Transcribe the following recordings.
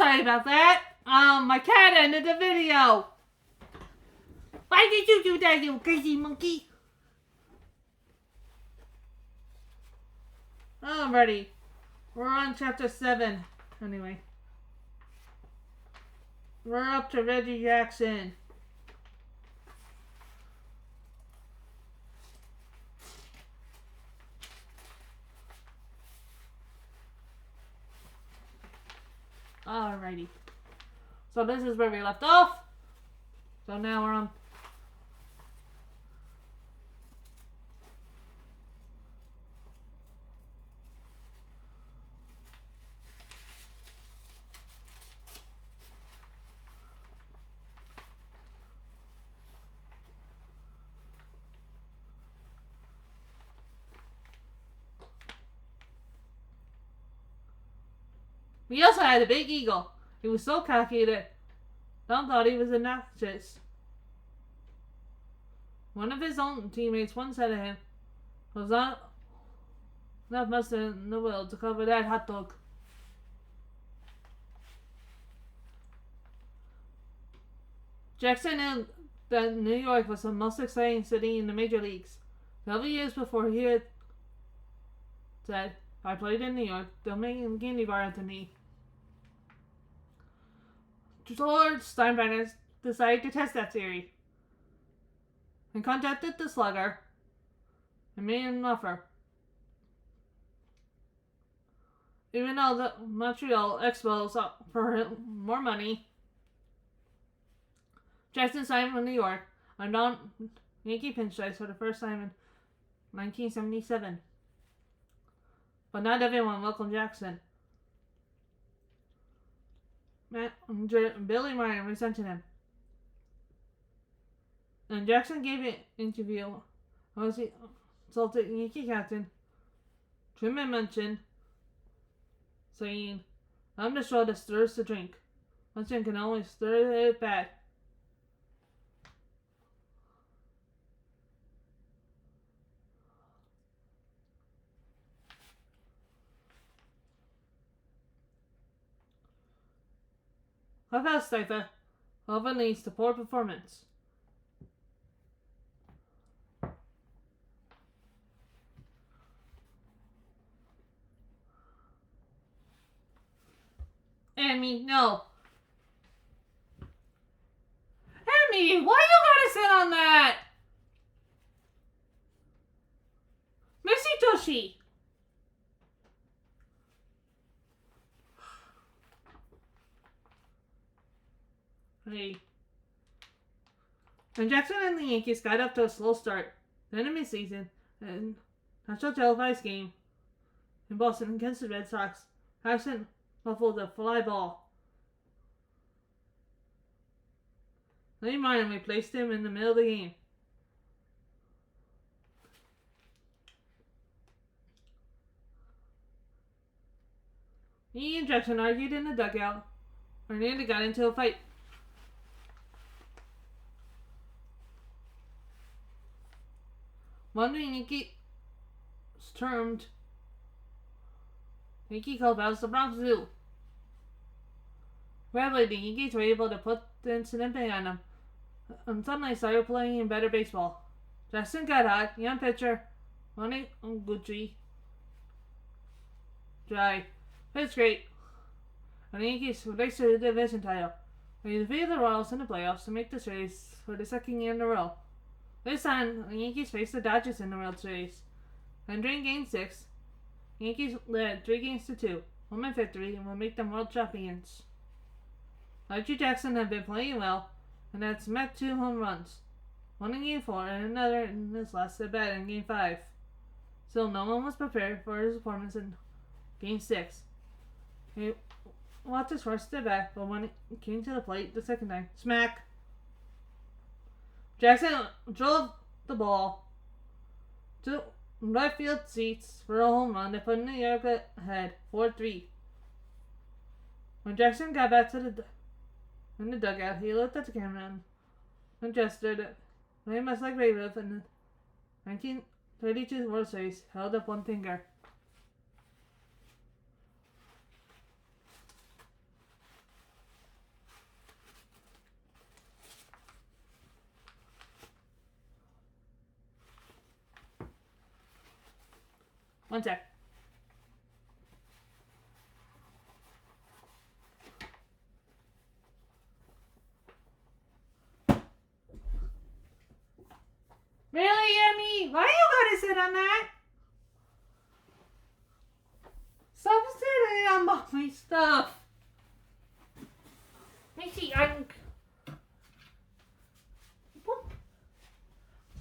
sorry about that. My cat ended the video. Why did you do that, you crazy monkey? Alrighty. We're on chapter 7. Anyway. We're up to Reggie Jackson. Alrighty. So this is where we left off. So now we're on. We also had a big eagle. He was so cocky that Tom thought he was obnoxious. One of his own teammates once said to him, "Was not enough mustard in the world to cover that hot dog." Jackson knew that New York was the most exciting city in the major leagues. Several years before he had said, "I played in New York, they'll make a candy bar at the knee." George Steinbrenner decided to test that theory and contacted the slugger and made an offer. Even though the Montreal Expos offered more money, Jackson signed with New York on Yankee pinstripes for the first time in 1977. But not everyone welcomed Jackson. Billy Martin resented him. And Jackson gave an interview as he insulted Yankee captain Truman Munson, saying, "I'm the straw that stirs the drink. Munson can only stir it bad." Clubhouse Stipha often leads to poor performance. Emmy, no. Emmy, why you gotta sit on that? Missy Toshi. Hey. And Jackson and the Yankees got up to a slow start. Then in mid-season, and national televised game in Boston against the Red Sox, Jackson muffled a fly ball. Lee Martin replaced him in the middle of the game. He and Jackson argued in the dugout, or nearly got into a fight. One Yankee termed Yankee clubhouse the Bronx Zoo. Gradually, the Yankees were able to put the incident behind them, and suddenly started playing better baseball. Jackson got hot, young pitcher, Ronnie Gucci, dry. It's great. And the Yankees raced to the division title. They defeated the Royals in the playoffs to make this race for the second year in a row. This time, the Yankees faced the Dodgers in the World Series. And during Game 6, the Yankees led 3-2. One victory and will make them world champions. Reggie Jackson had been playing well and had smacked 2 home runs. One in Game 4 and another in his last at bat in Game 5. Still, no one was prepared for his performance in Game 6. He watched his first at bat, but when it came to the plate the second time, smack! Jackson drove the ball to right field seats for a home run that put New York ahead 4-3. When Jackson got back to the dugout, he looked at the camera and gestured very much like Babe Ruth in the 1932 World Series, held up one finger. One sec. Really, Yummy? Why you gotta sit on that? Stop sitting on my stuff. Let me see.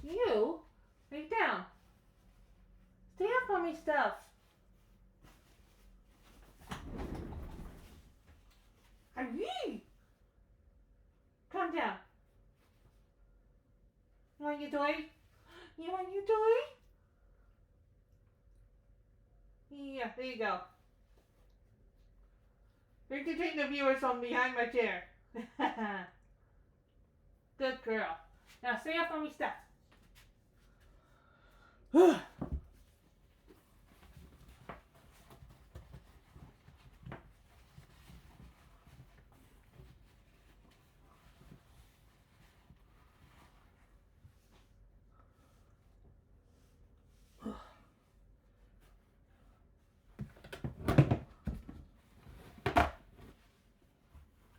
You? Lay down. Stay up on my stuff. Aye. Calm down. You want your toy? You want your toy? Yeah, there you go. Entertain the viewers from behind my chair. Good girl. Now stay up on me stuff.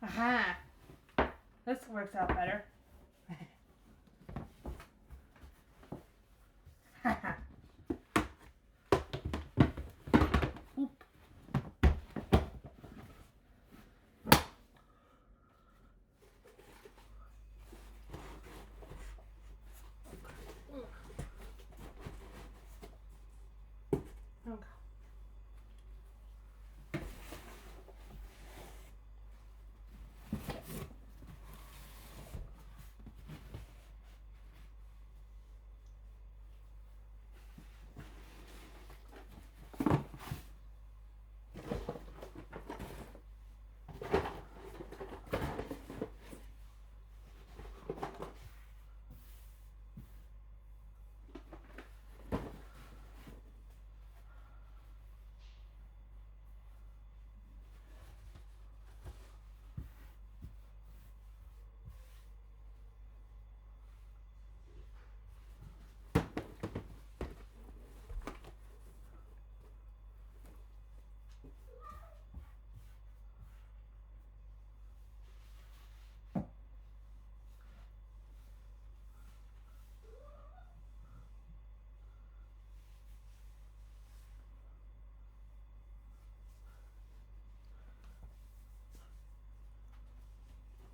Aha. This works out better. Oop. Okay.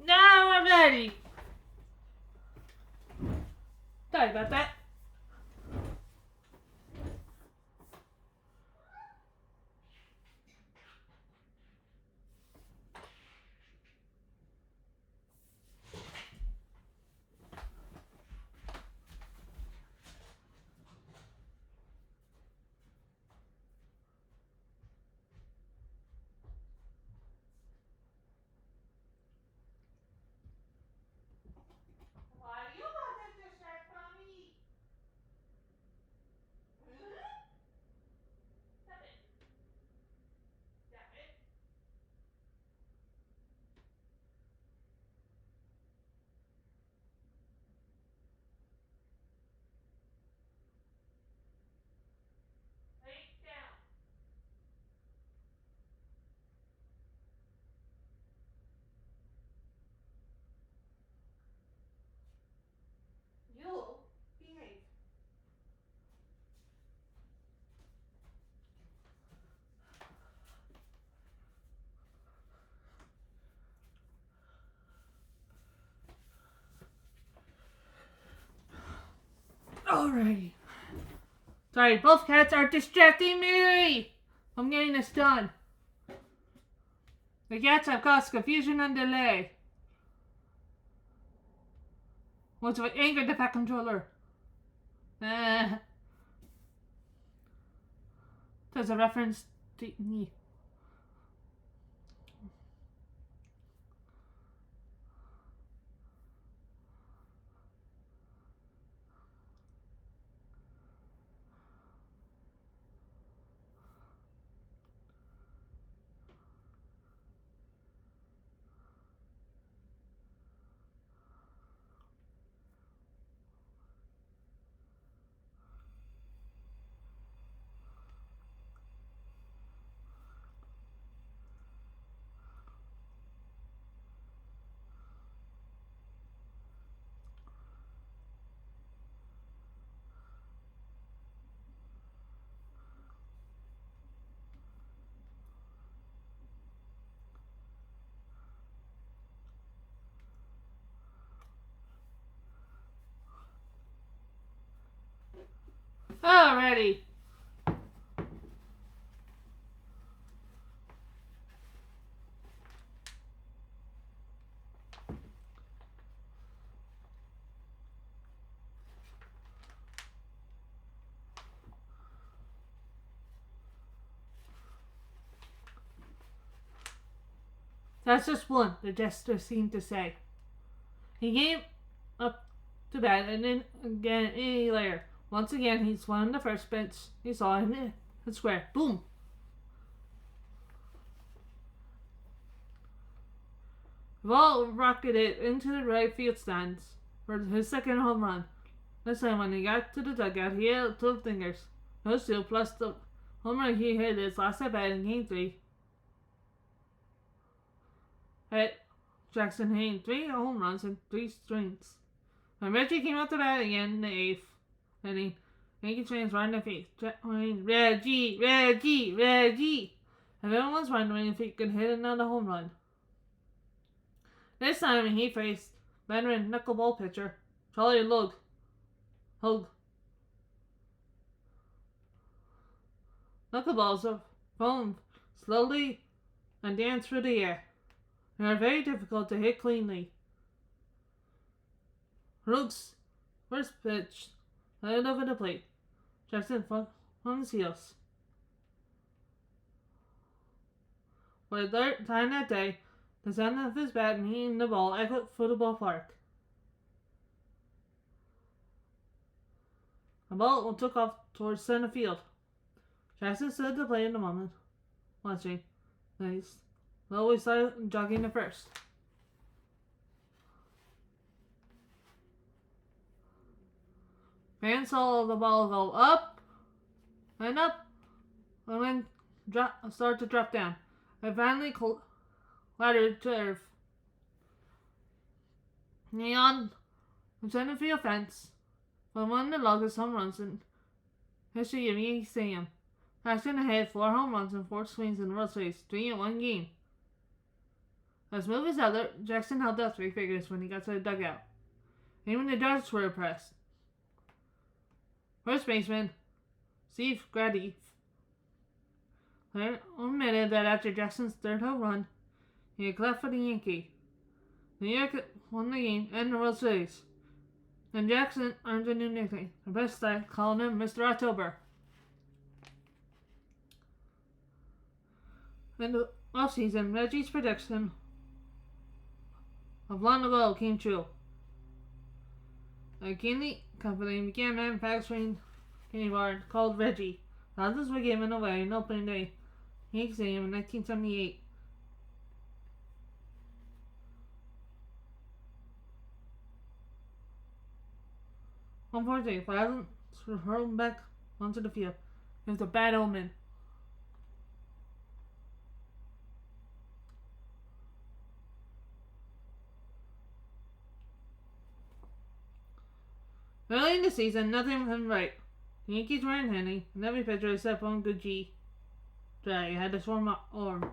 Now I'm ready. Sorry about that. Why do you want to distract from me? Stop it. Stop it. Lay down. You behave. Alrighty. Sorry, both cats are distracting me. I'm getting this done. The cats have caused confusion and delay. Which would anger the pet controller. There's a reference to me. Alrighty. That's just one, the jester seemed to say. He came up to bat and then again later. Once again he swung on the first bench he saw in the square. Boom! The ball rocketed into the right field stands for his second home run. This time when he got to the dugout he held 12 fingers. Those two plus the home run he hit his last at bat in game 3. Jackson hitting 3 home runs in 3 strings. When Reggie came out to bat again in the 8th inning, Yankees fans were on their feet, Reggie, Reggie, Reggie. And everyone was wondering if he could hit another home run. This time he faced veteran knuckleball pitcher Charlie Hug. Knuckleballs are foamed slowly and dance through the air. They are very difficult to hit cleanly. Rook's first pitch landed over the plate. Jackson on his heels. For the third time that day, the sound of his bat hitting the ball echoed through the ballpark. The ball took off towards center field. Jackson stood at the plate in a moment, watching. Nice. Slowly started jogging to first. Fans saw the ball go up and up and then start to drop down. It finally clattered to earth. Beyond the center field fence was one of the longest home runs in history of Yankee Stadium. Jackson had 4 home runs and 4 swings in the World Series, 3 in one game. As smooth as ever, Jackson held up 3 figures when he got to the dugout. Even the Dodgers were impressed. First baseman Steve Grady admitted that after Jackson's 3rd home run, he had left for the Yankees. New York won the game and the World Series, and Jackson earned a new nickname. The best side called him Mr. October. In the offseason, Reggie's prediction of long ago came true. A candy company began manufacturing candy bars called Reggie. Thousands were given away on opening day Yankee Stadium in 1978. Unfortunately, thousands were hurled back onto the field. It was a bad omen. Early in the season, nothing went right. The Yankees were in handing, and every pitcher except one good Dry had a sore arm.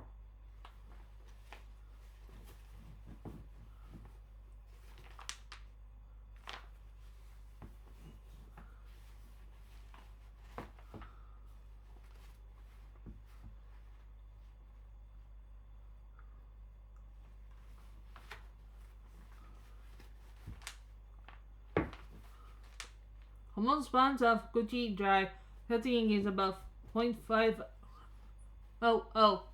Almost spawns of Gucci Dry hit the Yankees above .500. Although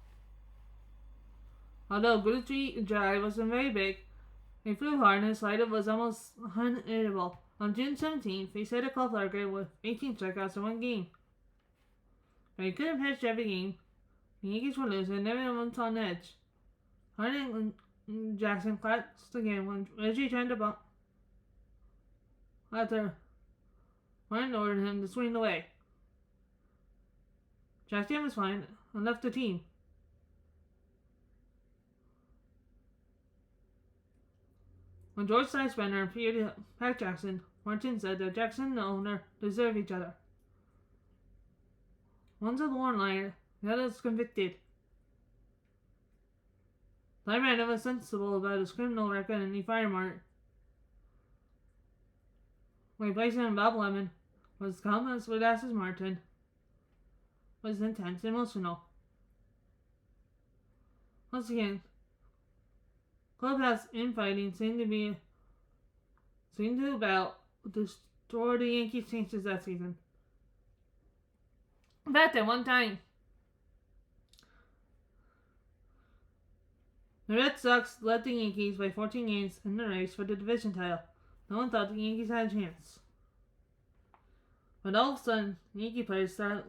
Gucci Dry wasn't very big, he flew hard and his slider was almost unhittable. On June 17th, he set a club record with 18 strikeouts in one game. But he couldn't pitch every game. The Yankees were losing and everyone was on edge. Harding and Jackson clashed again when Reggie turned the ball after Martin ordered him to swing away. Jackson was fine and left the team. When George Steinbrenner appeared to back Jackson, Martin said that Jackson and the owner deserve each other. One's a born liar, the other's convicted. Steinbrenner was sensible about his criminal record and he fired Martin. Replacing him Bob Lemon was calm as with Aston Martin was intense and emotional. Once again, clubhouse infighting seemed to about destroy the Yankees' chances that season. In fact, at one time, the Red Sox led the Yankees by 14 games in the race for the division title. No one thought the Yankees had a chance. But all of a sudden, Yankee players started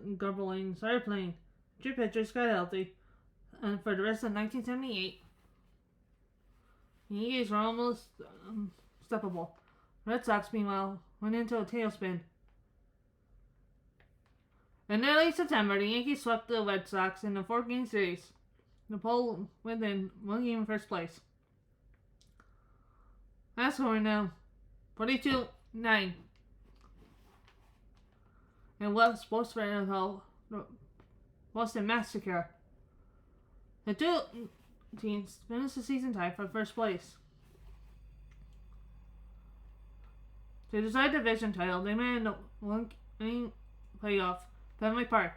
playing. Three pitchers got healthy, and for the rest of 1978, the Yankees were almost unstoppable. Red Sox, meanwhile, went into a tailspin. In early September, the Yankees swept the Red Sox in a 4-game series. The pull within 1 game in first place. Last score now, 42-9. And what sports fans call the Boston Massacre. The two teams finished the season tied for first place. To decide the division title, they made a 1-game playoff. Fenway Park.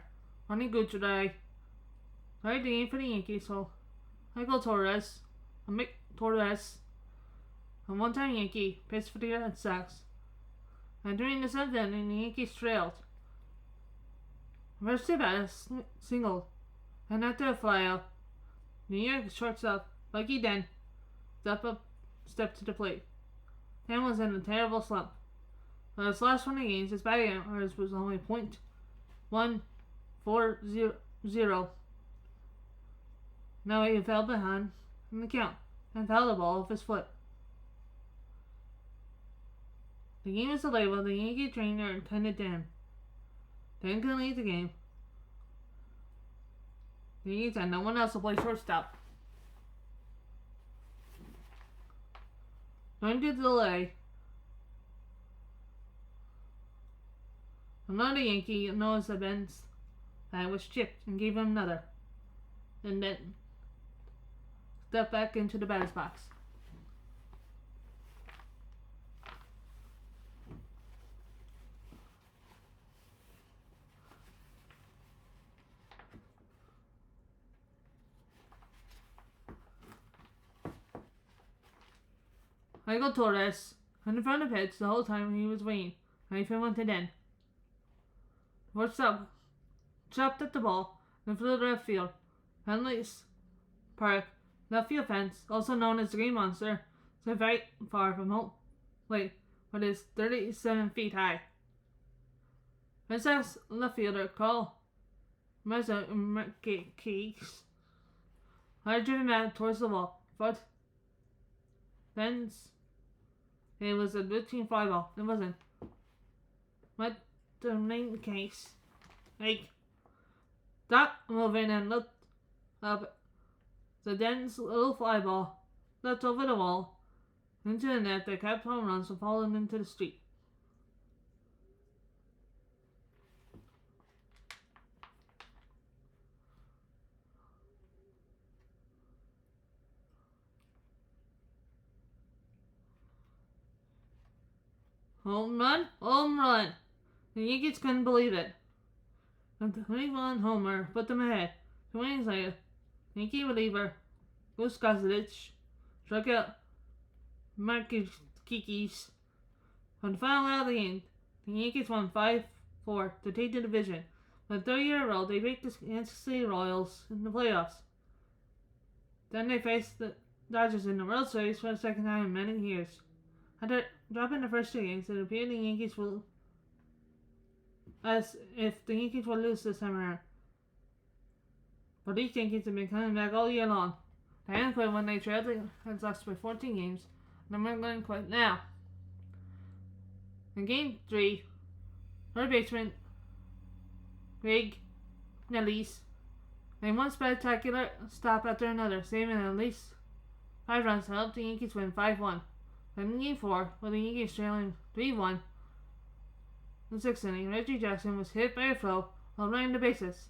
Ronnie Gucci tied the game for the Yankees, so Michael Torres, Mick Torres, a one-time Yankee, pitched for the Red Sox. And during the 7th inning, the Yankees trailed. First two batters singled, and after a flyout, New York shortstop Bucky Dent stepped to the plate. Dent was in a terrible slump. For his last 20 games, his batting average was only .140. Now he fell behind in the count and fouled the ball off his foot. The game was delayed while the Yankee trainer attended to him. Dent couldn't lead the game. The Yankees had no one else to play shortstop. During the delay, another Yankee noticed that Dent's bat was chipped and gave him another, and then stepped back into the batter's box. Michael Torres in the front of pitch the whole time he was waiting. Nathan went to den. Shortstop chopped at the ball and flew to left field. Fenway's Park left field fence, also known as the Green Monster, is very far from home plate, but is 37 feet high. Red Sox left fielder Carl Merkakis had driven back towards the wall, but fence. It was a routine fly ball. It wasn't. But the main case, stopped moving and looked up. The dense little fly ball leapt over the wall into the net that kept home runs from falling into the street. Home run! Home run! The Yankees couldn't believe it. The 21 homer put them ahead. 2 innings later, Yankee reliever Gus Gossage struck out Markakis on the final out of the game. The Yankees won 5-4 to take the division. For the 3rd year in a row, they beat the Kansas City Royals in the playoffs. Then they faced the Dodgers in the World Series for the 2nd time in many years. After dropping the first 2 games, it appeared the Yankees will, as if the Yankees will lose this time around. But these Yankees have been coming back all year long. They didn't quit when they trailed the Red Sox by 14 games, and they're going to quit now. In Game 3, third baseman Greg Nellis made one spectacular stop after another, saving at least 5 runs to help the Yankees win 5-1. Then in Game 4, with the Yankees trailing 3-1 in the 6th inning, Reggie Jackson was hit by a throw while running the bases.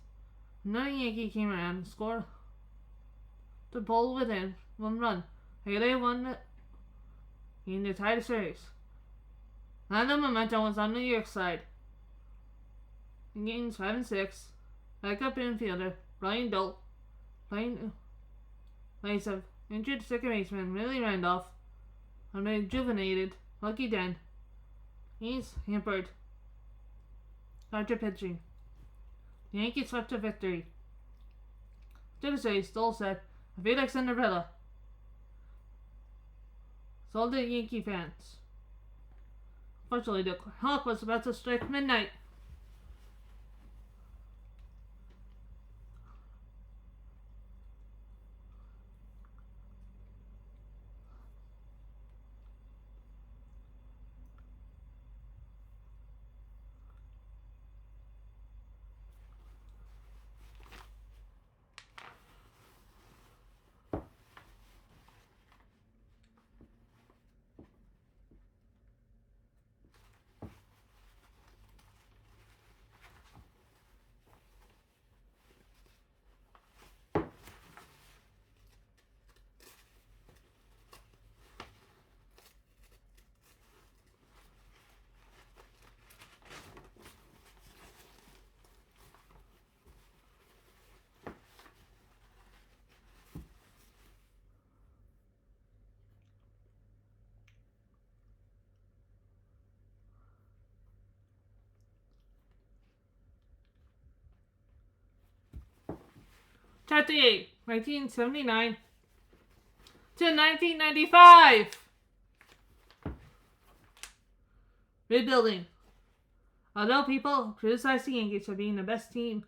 Another Yankee came around and scored to pull within 1 run. Haley won the game to tie the series. Now the momentum was on New York's side. in games 5 and 6. Backup infielder Brian Dole. Playing place of injured second baseman Willie Randolph. And rejuvenated Lucky Den. He's hampered. Dodger pitching. The Yankees swept to victory. To the series, Dole said, "I feel like Cinderella." So did Yankee fans. Fortunately, the clock was about to strike midnight. Chapter 8, 1979 to 1995. Rebuilding. Although people criticize the Yankees for being the best team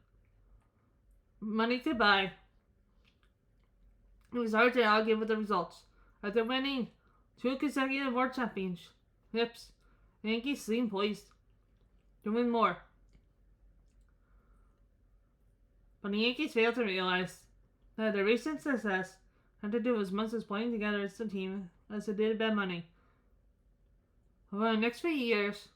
money could buy, it was hard to argue with the results. After winning 2 consecutive World Championships, the Yankees seemed poised to win more. But the Yankees failed to realize that their recent success had to do as much as playing together as a team as it did bet money. Over the next few years,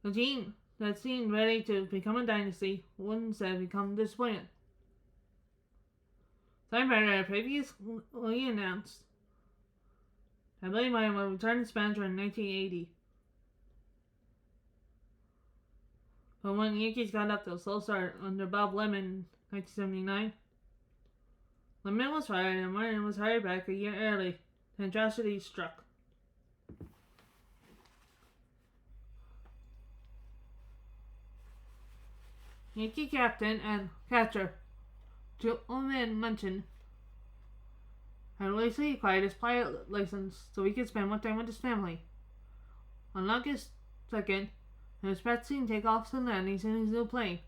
the team that seemed ready to become a dynasty would instead become disappointed. Steinbrenner had previously announced that Billy Meyer would return as manager in 1980. But when the Yankees got up to a slow start under Bob Lemon in 1979, Lemon was fired and Martin was hired back a year early. Then tragedy struck. Yankee captain and catcher Julian Munchin had recently acquired his pilot license so he could spend more time with his family. On August 2nd, he was practicing takeoffs and landings in his new plane.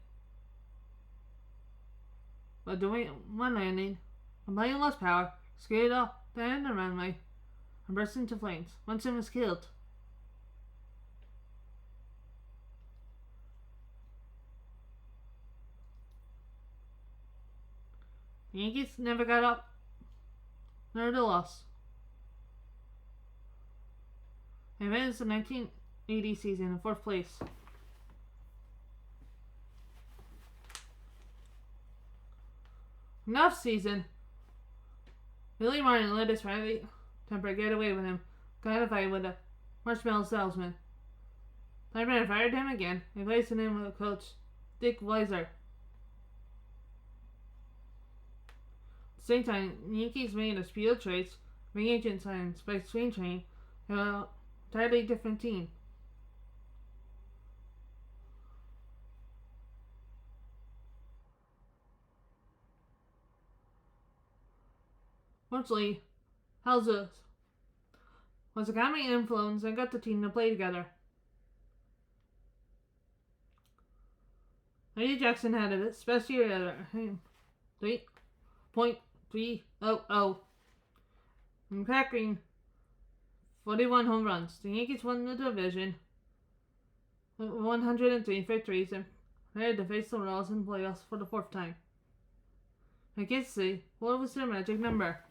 But during one landing, the plane lost power, skidded off the end of the runway, and burst into flames. Munson was killed. The Yankees never got up, nor the loss. They finished the 1980 season in 4th place. Enough season. Billy Martin let his friendly temper get away with him, got a fight with a marshmallow salesman. Steinbrenner fired him again, replacing him with coach Dick Weiser. At the same time, the Yankees made a speed of trades, free agent signs by Swing Train, and an entirely different team. Fortunately, Halsey was a calming influence and got the team to play together. Eddie Jackson had a special year at 3.300 and cracking 41 home runs. The Yankees won the division with 103 victories and prepared to face the Royals in the playoffs for the 4th time. I can't see what was their magic number.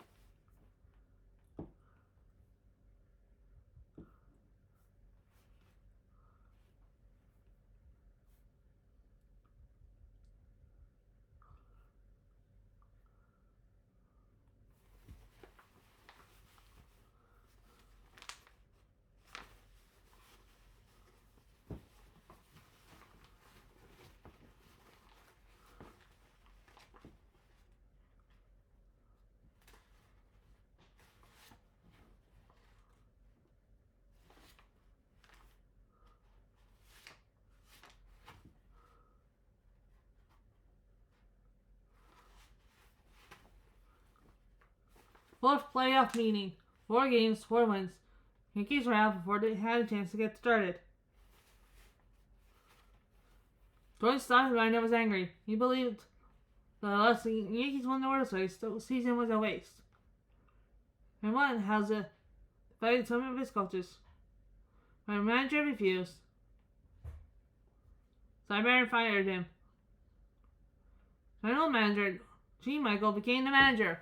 Fourth playoff meeting. 4 games, 4 wins. Yankees were out before they had a chance to get started. George Steinbrenner was angry. He believed that unless the Yankees won the World Series, the season was a waste. And one has fired some of his coaches. When the manager refused, Steinbrenner fired him. General manager G. Michael became the manager.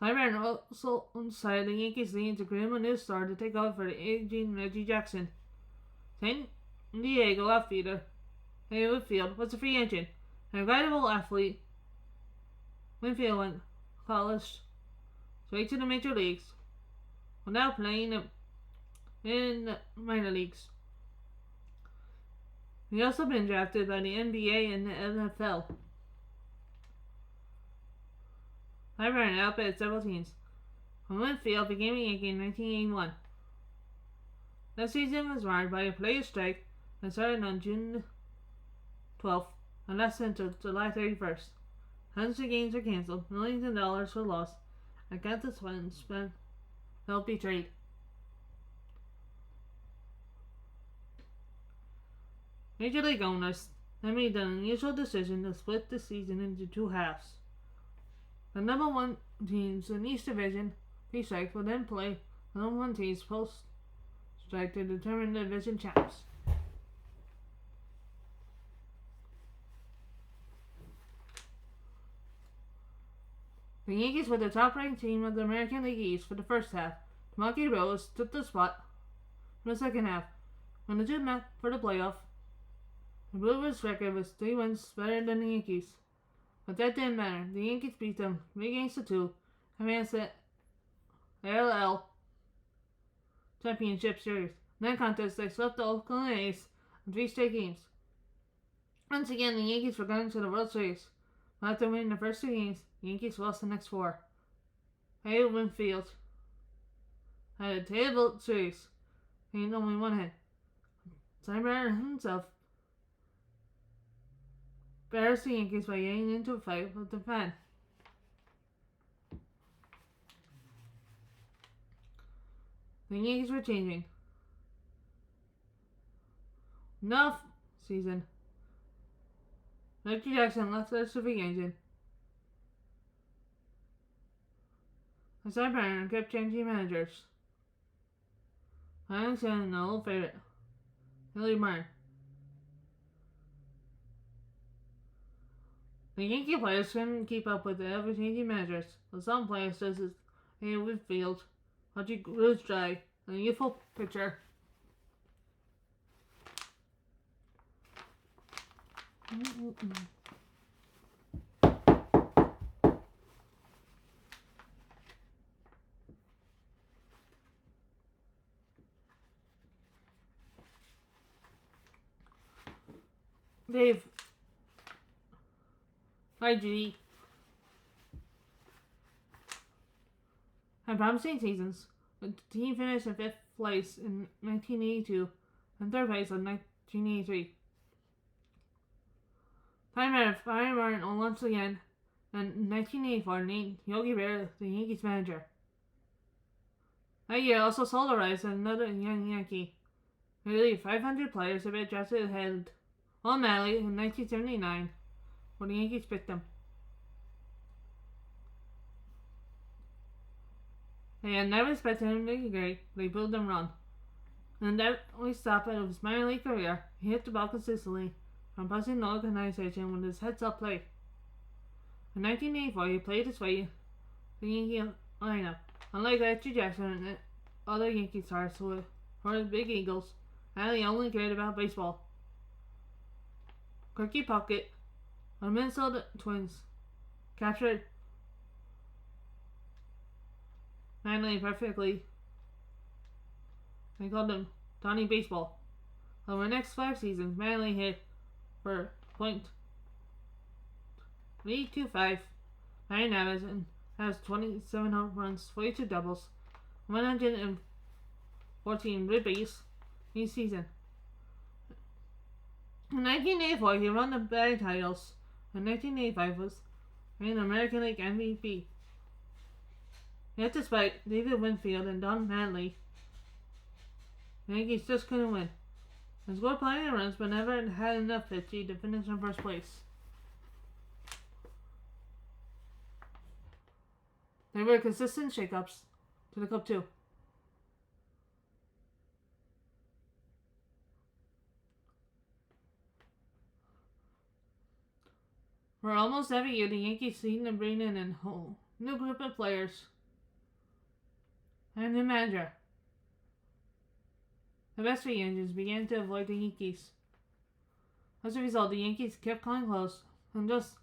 Steinbrenner also decided the Yankees needed to groom a new star to take over for the aging Reggie Jackson. San Diego outfielder Harry Whitfield was a free agent, an incredible athlete. Whitfield went college straight to the major leagues without playing in the minor leagues. He also been drafted by the NBA and the NFL. Steinbrenner outbid several teams. When Whitfield became a Yankee in 1981. That season was marred by a players' strike that started on June 12th and lasted until July 31st. Hundreds of games were canceled, millions of dollars were lost, and countless fans felt betrayed. Major League owners then made the unusual decision to split the season into 2 halves. The number 1 teams in each division pre-strike will then play the number 1 teams post-strike to determine the division champs. The Yankees were the top-ranked team of the American League East for the first half. The Monkey Rose took the spot for the second half. When the 2 met for the playoff, the Brewers' record was 3 wins better than the Yankees. But that didn't matter. The Yankees beat them 3-2 and advanced the ALL Championship Series. In that contest, they swept the Oakland A's in 3 straight games. Once again, the Yankees were going to the World Series. But after winning the first 2 games, the Yankees lost the next 4. Harry Whitfield had a terrible series. He had only 1 hit. Steinbrenner himself embarrassed the Yankees by getting into a fight with the fan. The Yankees were changing. Enough season. Reggie Jackson left as a free agent. And Steinbrenner kept changing managers. I understand an old favorite, Billy Martin. The Yankee players couldn't keep up with the ever-changing managers, but some players such as Harry Whitfield, Haji Grosjean, and a youthful pitcher Dave IG had promising seasons, but the team finished in 5th place in 1982 and 3rd place in 1983. Time out of firing Martin once again, and in 1984 named Yogi Berra the Yankees manager. That year also saw the rise of another young Yankee. Nearly 500 players had been drafted ahead automatically in 1979 when the Yankees picked them. They had never expected him to be great, but he proved them wrong. And that only stopped at his minor league career. He hit the ball consistently, impressing the organization with his heads-up play. In 1984, he played his way to the Yankee lineup. Unlike Reggie Jackson and other Yankee stars who were the Big Eagles, Allie only cared about baseball. Kirky Puckett of the Minnesota Twins captured Manley perfectly. They called him Donnie Baseball. Over the next 5 seasons, Manley hit for .325 batting average and has 27 home runs, 42 doubles, 114 ribbies each season. In 1984, he won the batting titles. In 1985, was named American League MVP. Yet despite David Winfield and Don Mattingly, the Yankees just couldn't win. They scored plenty of runs, but never had enough pitching to finish in first place. There were consistent shakeups to the cup too. For almost every year, the Yankees seemed to bring in a whole new group of players and a new manager. The best free agents began to avoid the Yankees. As a result, the Yankees kept coming close and just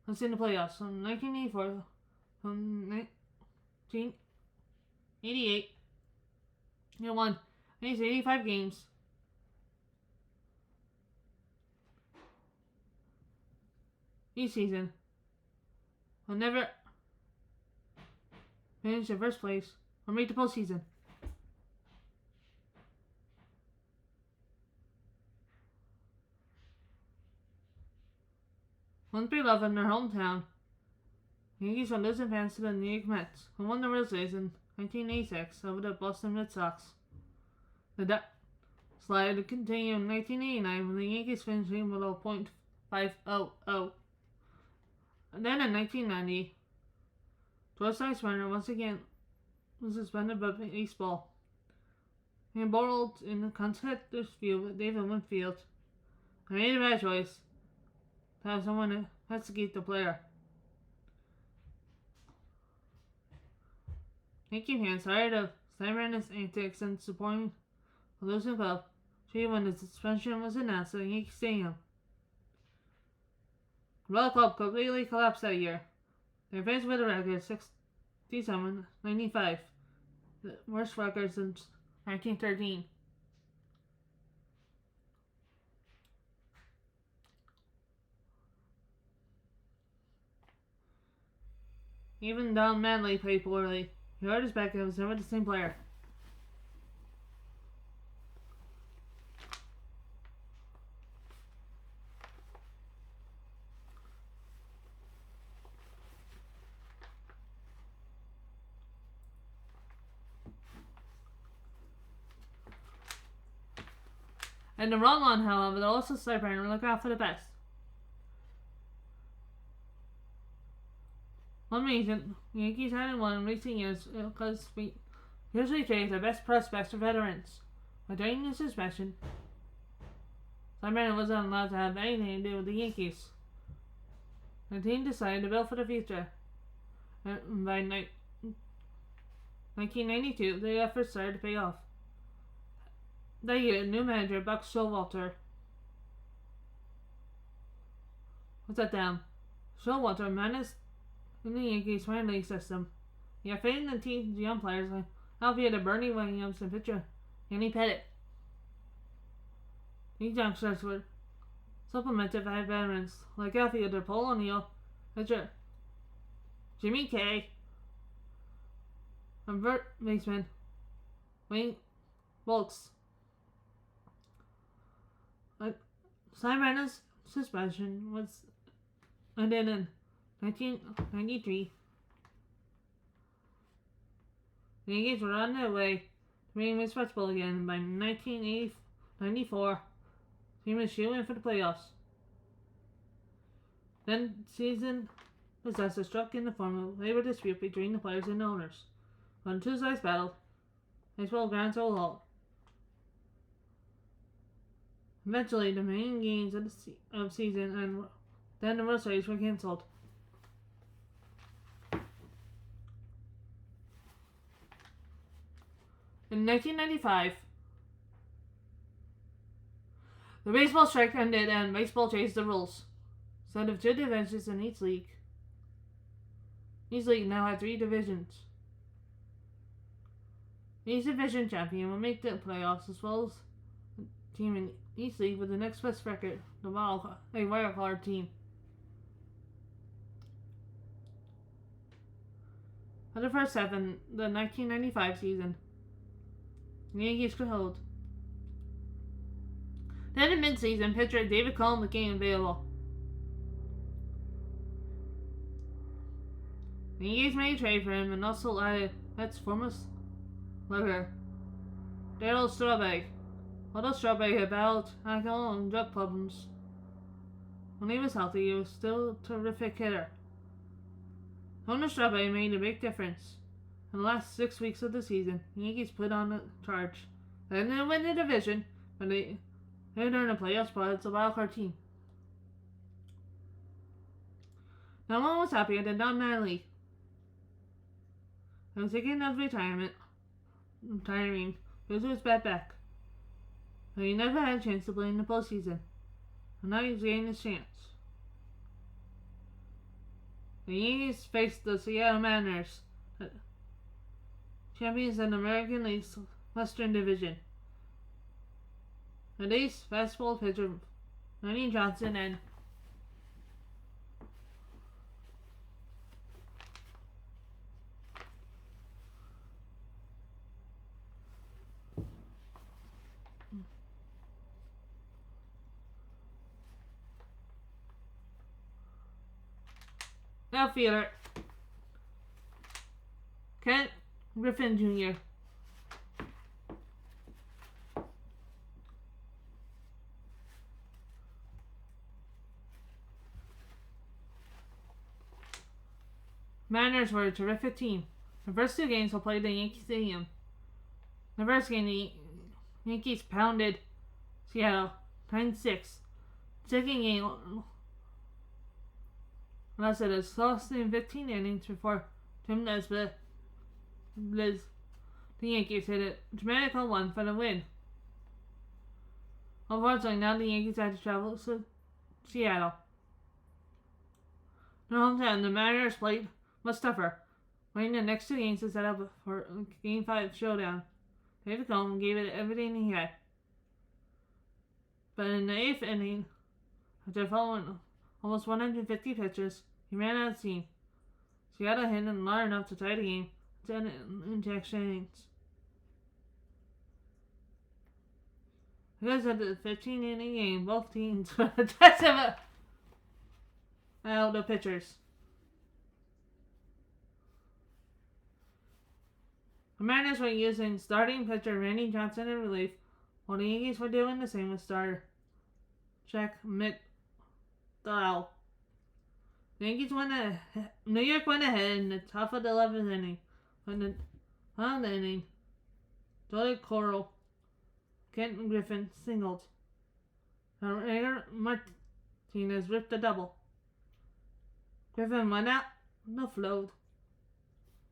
in the playoffs from 1984 from 1988. They won 85 games. Each season, will never finish in first place or make the postseason. Once beloved in their hometown, the Yankees won those advanced to the New York Mets, who won the World Series in 1986 over the Boston Red Sox. The slide continued in 1989 when the Yankees finished below .500. And then in 1990, George Springer once again was suspended by baseball. He embroiled in a contested dispute with David Winfield and made a bad choice to have someone investigate the player. Yankee fans tired of Steinbrenner's antics and supporting the losing club, when the suspension was announced at Yankee Stadium. The Royal Club completely collapsed that year. They finished with a record 67-95, the worst record since 1913. Even Don Mattingly played poorly. He hurt his back and was never the same player. In the wrong run, however, they also started trying to look out for the best. One reason the Yankees hadn't won in recent years because we usually trade their best prospects for veterans. But during the suspension, Steinbrenner wasn't allowed to have anything to do with the Yankees. The team decided to build for the future. And by 1992, the efforts started to pay off. That year, new manager Buck Showalter was let down. Showalter managed in the Yankees minor league system. He had faith in the team's young players like outfielder Bernie Williams and pitcher Andy Pettitte. These youngsters were supplemented by veterans like outfielder Paul O'Neill, pitcher Jimmy Kay, and third baseman Wayne Wilkes. Steinbrenner's suspension was ended in 1993. The Yankees were on their way to being respectable again, and by 1994, the team was shooting for the playoffs. Then season disaster struck in the form of a labor dispute between the players and the owners. When two sides battled, baseball ground to a halt. Eventually, the main games of the season and then the World Series were cancelled. In 1995, the baseball strike ended and baseball changed the rules. Instead of two divisions in each league now had three divisions. Each division champion will make the playoffs as well as the team in each league with the next best record, a wild card team. For the first half of the 1995 season, the Yankees could hold Then in mid-season, pitcher David Cohn became available. The Yankees made a trade for him and also added Mets former slugger Darryl Strawberry. Although Strawberry had battled alcohol and drug problems, when he was healthy, he was still a terrific hitter. Owner Strawberry made a big difference. In the last 6 weeks of the season, the Yankees put on a charge. They didn't win the division, but they earned a playoff spot as a wildcard team. No one was happy at the dominant league. He was thinking of retiring because of his bad back. But he never had a chance to play in the postseason. And now he's getting his chance. The Yankees faced the Seattle Mariners, champions in the American League's Western Division. Today's fastball pitcher, Randy Johnson, and outfielder Kent Griffin Jr. Mariners were a terrific team. The first 2 games were played at Yankee Stadium. The first game, the Yankees pounded Seattle 9-6. Second game lasted a exhausting 15 innings before Tim Nesbitt, the Yankees, hit a dramatic home run for the win. Unfortunately, now the Yankees had to travel to Seattle. Their hometown, the Mariners played much tougher, winning the next 2 games to set up for a Game 5 showdown. David Cohn gave it everything he had. But in the 8th inning, after following almost 150 pitches, he ran out of steam. Seattle hit him hard enough to tie the game into extra innings. Because of the 15-inning game, both teams were aggressive out the pitchers. The Mariners were using starting pitcher Randy Johnson in relief, while the Yankees were doing the same with starter Jack McDowell. The Yankees New York went ahead in the top of the 11th inning. In the 9th inning, Joey Coral, Kent Griffin singled. Edgar Martinez ripped a double. Griffin went out the float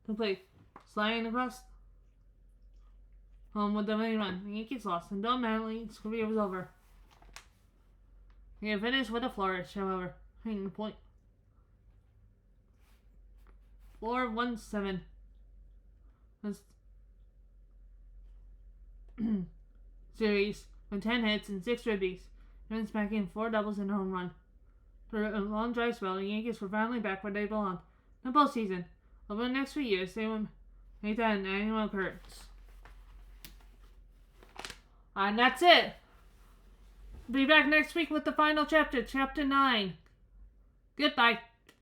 to plate, sliding across home with the winning run. The Yankees lost, and Don Mattingly's career was over. He had finished with a flourish, however, hitting the point. 4-1-7 series with 10 hits and 6 ribbies, even smacking 4 doubles and a home run. For a long dry spell, the Yankees were finally back where they belonged, in the postseason. Over the next few years, they would make that an annual occurrence. And that's it. Be back next week with the final chapter, Chapter 9. Goodbye.